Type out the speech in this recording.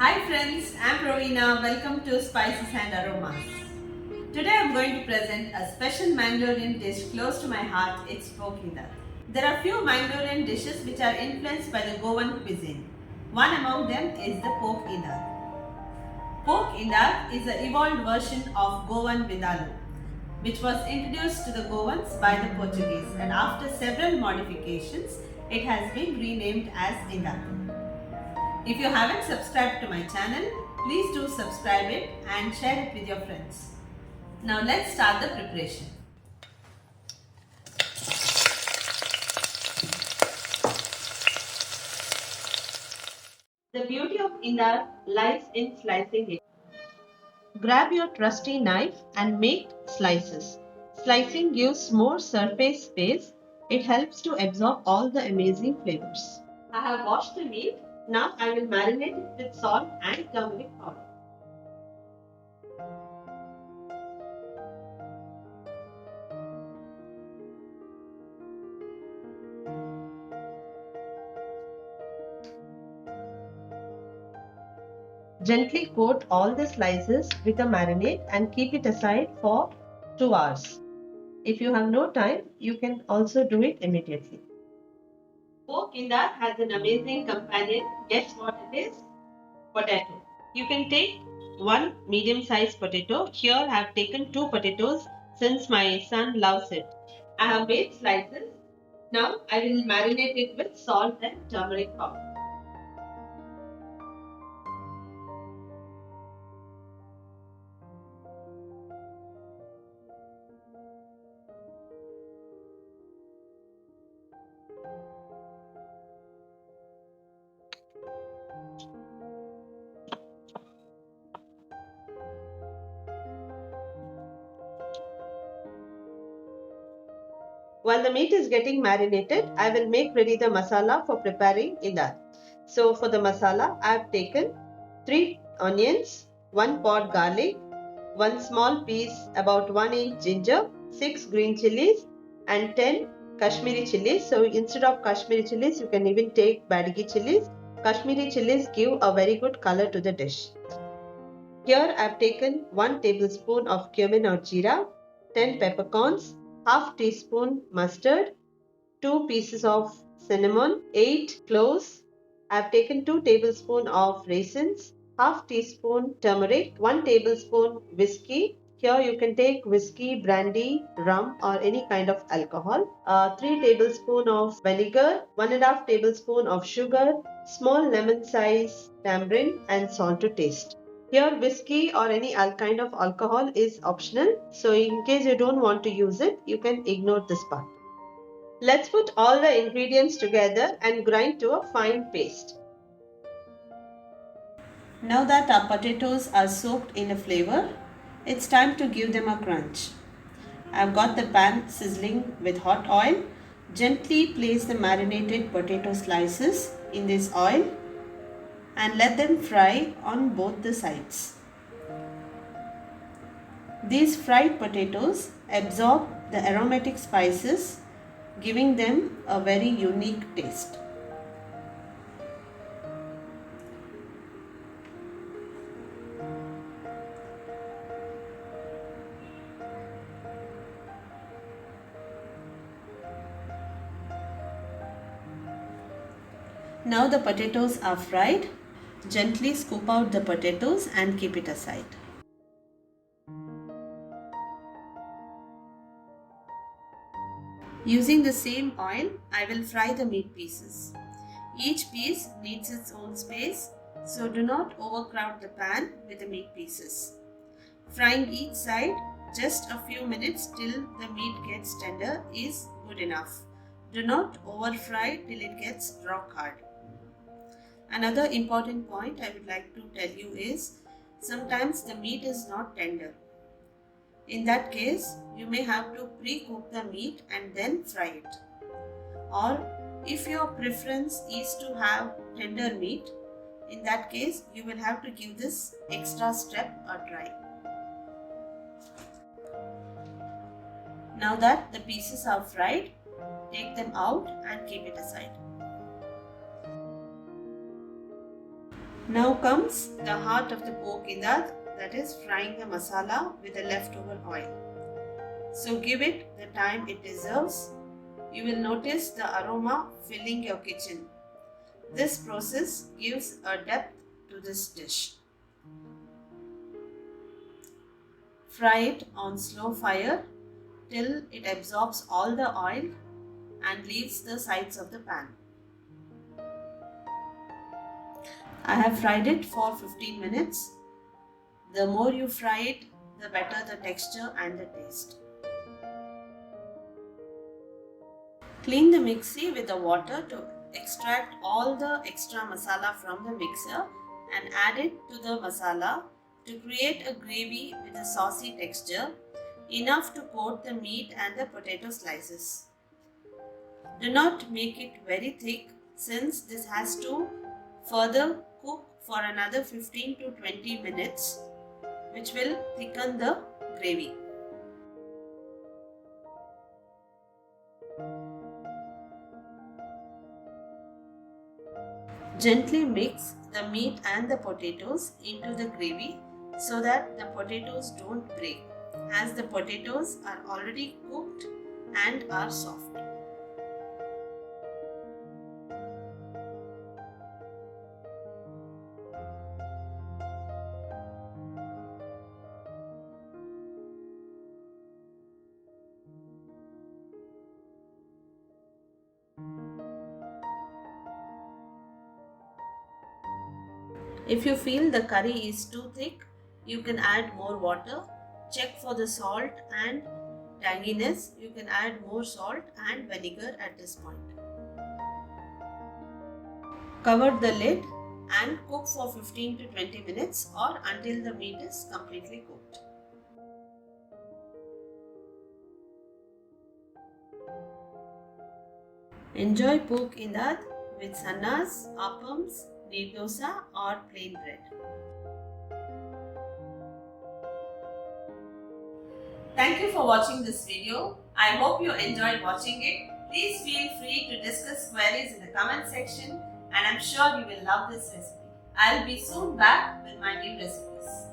Hi friends, I am Rovina. Welcome to Spices and Aromas. Today I am going to present a special Mangalorean dish close to my heart. It's pork Indad. There are few Mangalorean dishes which are influenced by the Goan cuisine. One among them is the pork Indad. Pork Indad is an evolved version of Goan Vindaloo, which was introduced to the Goans by the Portuguese, and after several modifications, it has been renamed as Indad. If you haven't subscribed to my channel, please do subscribe it and share it with your friends. Now let's start the preparation. The beauty of Indad lies in slicing it. Grab your trusty knife and make slices. Slicing gives more surface space. It helps to absorb all the amazing flavors. I have washed the meat. Now I will marinate it with salt and turmeric powder. Gently coat all the slices with a marinade and keep it aside for 2 hours. If you have no time, you can also do it immediately. Pork Indad has an amazing companion. Guess what it is? Potato. You can take one medium-sized potato. Here I have taken 2 potatoes since my son loves it. I have made slices. Now I will marinate it with salt and turmeric powder. While the meat is getting marinated, I will make ready the masala for preparing Indad. So for the masala, I have taken 3 onions, 1 pod garlic, 1 small piece about 1 inch ginger, 6 green chillies and 10 Kashmiri chillies. So instead of Kashmiri chillies, you can even take Byadgi chillies. Kashmiri chillies give a very good color to the dish. Here I have taken 1 tablespoon of cumin or jeera, 10 peppercorns, half teaspoon mustard, 2 pieces of cinnamon, 8 cloves. I have taken 2 tablespoons of raisins, half teaspoon turmeric, 1 tablespoon whiskey. Here you can take whiskey, brandy, rum or any kind of alcohol. 3 tablespoons of vinegar, 1.5 tablespoon of sugar, small lemon size tamarind and salt to taste. Here whiskey or any kind of alcohol is optional. So in case you don't want to use it, you can ignore this part. Let's put all the ingredients together and grind to a fine paste. Now that our potatoes are soaked in a flavor, it's time to give them a crunch. I've got the pan sizzling with hot oil. Gently place the marinated potato slices in this oil and let them fry on both the sides. These fried potatoes absorb the aromatic spices, giving them a very unique taste. Now the potatoes are fried. Gently scoop out the potatoes and keep it aside. Using the same oil, I will fry the meat pieces. Each piece needs its own space, so do not overcrowd the pan with the meat pieces. Frying each side just a few minutes till the meat gets tender is good enough. Do not over fry till it gets rock hard. Another important point I would like to tell you is sometimes the meat is not tender. In that case, you may have to pre-cook the meat and then fry it. Or if your preference is to have tender meat, in that case you will have to give this extra step a try. Now that the pieces are fried, take them out and keep it aside. Now comes the heart of the pork Indad, that is frying the masala with the leftover oil. So give it the time it deserves. You will notice the aroma filling your kitchen. This process gives a depth to this dish. Fry it on slow fire till it absorbs all the oil and leaves the sides of the pan. I have fried it for 15 minutes. The more you fry it, the better the texture and the taste. Clean the mixie with the water to extract all the extra masala from the mixer and add it to the masala to create a gravy with a saucy texture, enough to coat the meat and the potato slices. Do not make it very thick, since this has to further cook for another 15 to 20 minutes, which will thicken the gravy. Gently mix the meat and the potatoes into the gravy so that the potatoes don't break, as the potatoes are already cooked and are soft. If you feel the curry is too thick, you can add more water. Check for the salt and tanginess. You can add more salt and vinegar at this point. Cover the lid and cook for 15 to 20 minutes or until the meat is completely cooked. Enjoy pork Indad with sannas, appams, neer dosa or plain bread. Thank you for watching this video. I hope you enjoyed watching it. Please feel free to discuss queries in the comment section, and I'm sure you will love this recipe. I'll be soon back with my new recipes.